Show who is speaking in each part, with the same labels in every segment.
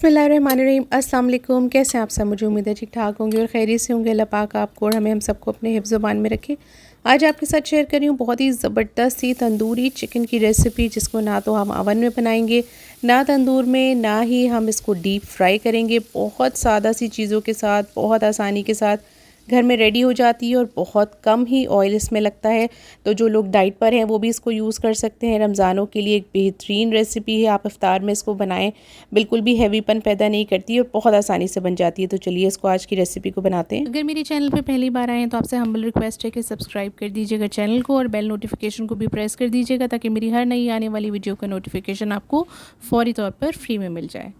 Speaker 1: बिस्मिल्लाहिर्रहमानिर्रहीम। अस्सलाम वालेकुम। कैसे हैं आप सब? मुझे उम्मीद है ठीक ठाक होंगे और खैरियत से होंगे। अल्लाह पाक आपको और हमें हम सबको अपने हिफ्ज़ ज़ुबान में रखे। आज आपके साथ शेयर कर रही हूँ बहुत ही ज़बरदस्त सी तंदूरी चिकन की रेसिपी, जिसको ना तो हम ओवन में बनाएंगे, ना तंदूर में, ना ही हम इसको डीप फ्राई करेंगे। बहुत सादा सी चीज़ों के साथ, बहुत आसानी के साथ घर में रेडी हो जाती है और बहुत कम ही ऑयल इसमें लगता है। तो जो लोग डाइट पर हैं वो भी इसको यूज़ कर सकते हैं। रमज़ानों के लिए एक बेहतरीन रेसिपी है, आप इफ्तार में इसको बनाएं, बिल्कुल भी हैवीपन पैदा नहीं करती और बहुत आसानी से बन जाती है। तो चलिए इसको आज की रेसिपी को बनाते हैं। अगर मेरे चैनल पे पहली बार आए हैं तो आपसे हम्बल रिक्वेस्ट है कि सब्सक्राइब कर दीजिएगा चैनल को और बेल नोटिफिकेशन को भी प्रेस कर दीजिएगा, ताकि मेरी हर नई आने वाली वीडियो का नोटिफिकेशन आपको फ़ौरी तौर पर फ्री में मिल जाए।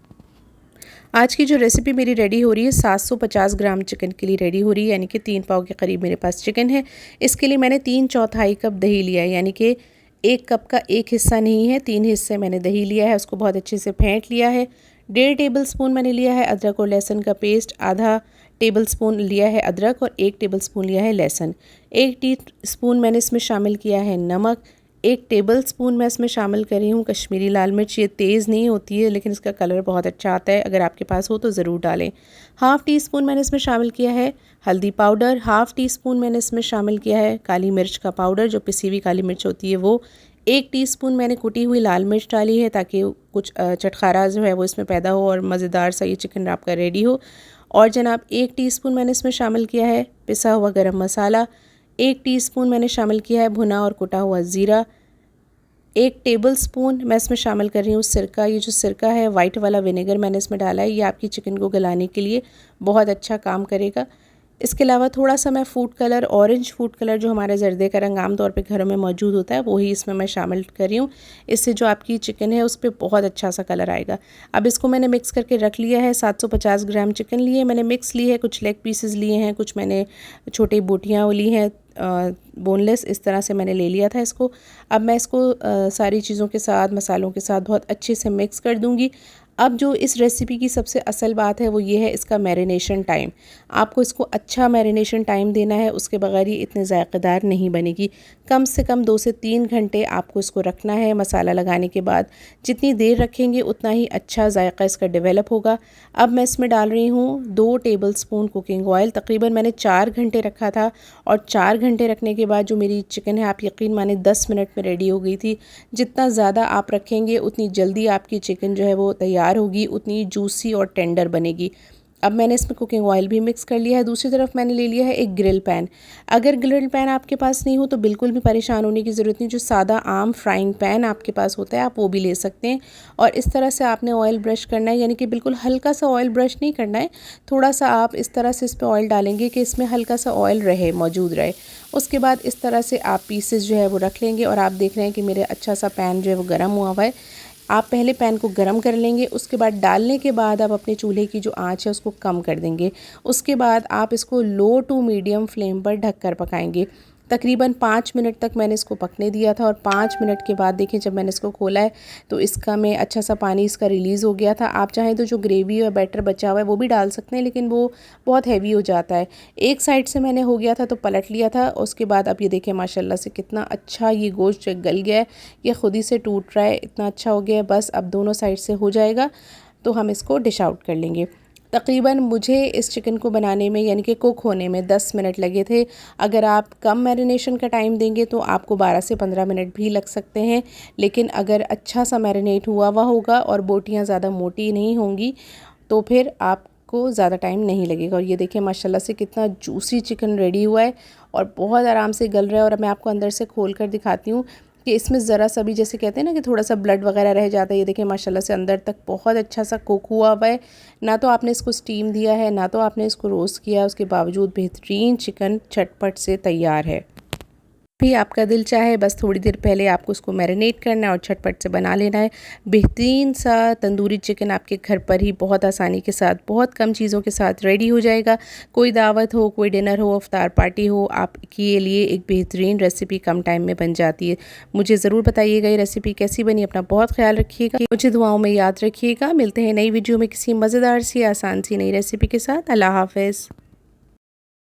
Speaker 1: आज की जो रेसिपी मेरी रेडी हो रही है 750 ग्राम चिकन के लिए रेडी हो रही है, यानी कि 3 पाव के करीब मेरे पास चिकन है। इसके लिए मैंने 3/4 कप दही लिया है, यानी कि 1 कप का 1 हिस्सा नहीं है, 3 हिस्से मैंने दही लिया है। उसको बहुत अच्छे से फेंट लिया है। 1.5 टेबल स्पून मैंने लिया है अदरक और लहसुन का पेस्ट, आधा टेबल स्पून लिया है अदरक और 1 टेबल स्पून लिया है लहसुन। 1 टी स्पून मैंने इसमें शामिल किया है नमक। 1 टेबल स्पून मैं इसमें शामिल कर रही हूँ कश्मीरी लाल मिर्च। ये तेज़ नहीं होती है लेकिन इसका कलर बहुत अच्छा आता है, अगर आपके पास हो तो ज़रूर डालें। हाफ़ टी स्पून मैंने इसमें शामिल किया है हल्दी पाउडर। हाफ़ टी स्पून मैंने इसमें शामिल किया है काली मिर्च का पाउडर, जो पिसी हुई काली मिर्च होती है वो। 1 टीस्पून मैंने कुटी हुई लाल मिर्च डाली है, ताकि कुछ चटखारा जो है वो इसमें पैदा हो और मज़ेदार सा ये चिकन आपका रेडी हो। और जनाब 1 टीस्पून मैंने इसमें शामिल किया है पिसा हुआ गरम मसाला। 1 टीस्पून मैंने शामिल किया है भुना और कुटा हुआ ज़ीरा। 1 टेबल स्पून मैं इसमें शामिल कर रही हूँ सिरका। ये जो सिरका है वाइट वाला विनेगर मैंने इसमें डाला है, ये आपकी चिकन को गलाने के लिए बहुत अच्छा काम करेगा। इसके अलावा थोड़ा सा मैं food colour, orange food colour, जो हमारे जर्दे का रंग आमतौर पे घरों में मौजूद होता है, वही इसमें मैं शामिल कर रही हूँ। इससे जो आपकी चिकन है उस पर बहुत अच्छा सा कलर आएगा। अब इसको मैंने मिक्स करके रख लिया है। 750 ग्राम चिकन लिए मैंने, मिक्स ली है, कुछ लेग पीसेस लिए हैं, कुछ मैंने छोटी बोटियाँ ली हैं बोनलेस, इस तरह से मैंने ले लिया था इसको। अब मैं इसको सारी चीज़ों के साथ, मसालों के साथ बहुत अच्छे से मिक्स कर दूँगी। अब जो इस रेसिपी की सबसे असल बात है वो ये है इसका मैरिनेशन टाइम। आपको इसको अच्छा मैरिनेशन टाइम देना है, उसके बगैर ये इतने ज़ायक़ेदार नहीं बनेगी। कम से कम 2 से 3 घंटे आपको इसको रखना है मसाला लगाने के बाद। जितनी देर रखेंगे उतना ही अच्छा ज़ायक़ा इसका डेवलप होगा। अब मैं इसमें डाल रही हूँ 2 टेबल स्पून कुकिंग ऑयल। तकरीबन मैंने 4 घंटे रखा था और 4 घंटे रखने के बाद जो मेरी चिकन है, आप यकीन माने 10 मिनट में रेडी हो गई थी। जितना ज़्यादा आप रखेंगे उतनी जल्दी आपकी चिकन जो है वो तैयार होगी, उतनी जूसी और टेंडर बनेगी। अब मैंने इसमें कुकिंग ऑयल भी मिक्स कर लिया है। दूसरी तरफ मैंने ले लिया है एक ग्रिल पैन। अगर ग्रिल पैन आपके पास नहीं हो तो बिल्कुल भी परेशान होने की ज़रूरत नहीं, जो सादा आम फ्राइंग पैन आपके पास होता है आप वो भी ले सकते हैं। और इस तरह से आपने ऑयल ब्रश करना है, यानी कि बिल्कुल हल्का सा ऑयल ब्रश नहीं करना है, थोड़ा सा आप इस तरह से इस पर ऑयल डालेंगे कि इसमें हल्का सा ऑयल रहे, मौजूद रहे। उसके बाद इस तरह से आप पीसेस जो है वो रख लेंगे और आप देख रहे हैं कि मेरे अच्छा सा पैन जो है वो गर्म हुआ हुआ है। आप पहले पैन को गरम कर लेंगे, उसके बाद डालने के बाद आप अपने चूल्हे की जो आंच है उसको कम कर देंगे। उसके बाद आप इसको लो टू मीडियम फ्लेम पर ढककर पकाएंगे। तकरीबन 5 मिनट तक मैंने इसको पकने दिया था और 5 मिनट के बाद देखें जब मैंने इसको खोला है तो इसका में अच्छा सा पानी इसका रिलीज़ हो गया था। आप चाहें तो जो ग्रेवी और बैटर बचा हुआ है वो भी डाल सकते हैं, लेकिन वो बहुत हैवी हो जाता है। एक साइड से मैंने हो गया था तो पलट लिया था। उसके बाद अब ये देखें माशाल्लाह से कितना अच्छा ये गोश्त गल गया है, ये खुद ही से टूट रहा है, इतना अच्छा हो गया है। बस अब दोनों साइड से हो जाएगा तो हम इसको डिश आउट कर लेंगे। तकरीबन मुझे इस चिकन को बनाने में, यानी कि कुक होने में 10 मिनट लगे थे। अगर आप कम मैरिनेशन का टाइम देंगे तो आपको 12 से 15 मिनट भी लग सकते हैं, लेकिन अगर अच्छा सा मैरिनेट हुआ हुआ होगा और बोटियाँ ज़्यादा मोटी नहीं होंगी तो फिर आपको ज़्यादा टाइम नहीं लगेगा। और ये देखिए माशाल्लाह से कितना जूसी चिकन रेडी हुआ है और बहुत आराम से गल रहा है। और अब मैं आपको अंदर से खोल कर दिखाती हूँ कि इसमें ज़रा सा भी, जैसे कहते हैं ना कि थोड़ा सा ब्लड वगैरह रह जाता है, ये देखिए माशाल्लाह से अंदर तक बहुत अच्छा सा कुक हुआ हुआ है। ना तो आपने इसको स्टीम दिया है, ना तो आपने इसको रोस्ट किया, उसके बावजूद बेहतरीन चिकन झटपट से तैयार है। भी आपका दिल चाहे बस थोड़ी देर पहले आपको उसको मैरिनेट करना है और झटपट से बना लेना है। बेहतरीन सा तंदूरी चिकन आपके घर पर ही बहुत आसानी के साथ, बहुत कम चीज़ों के साथ रेडी हो जाएगा। कोई दावत हो, कोई डिनर हो, इफ्तार पार्टी हो, आपके लिए एक बेहतरीन रेसिपी कम टाइम में बन जाती है। मुझे ज़रूर बताइएगा ये रेसिपी कैसी बनी। अपना बहुत ख्याल रखिएगा, मुझे दुआओं में याद रखिएगा। मिलते हैं नई वीडियो में किसी मज़ेदार सी, आसान सी नई रेसिपी के साथ। अल्लाह हाफ़िज़।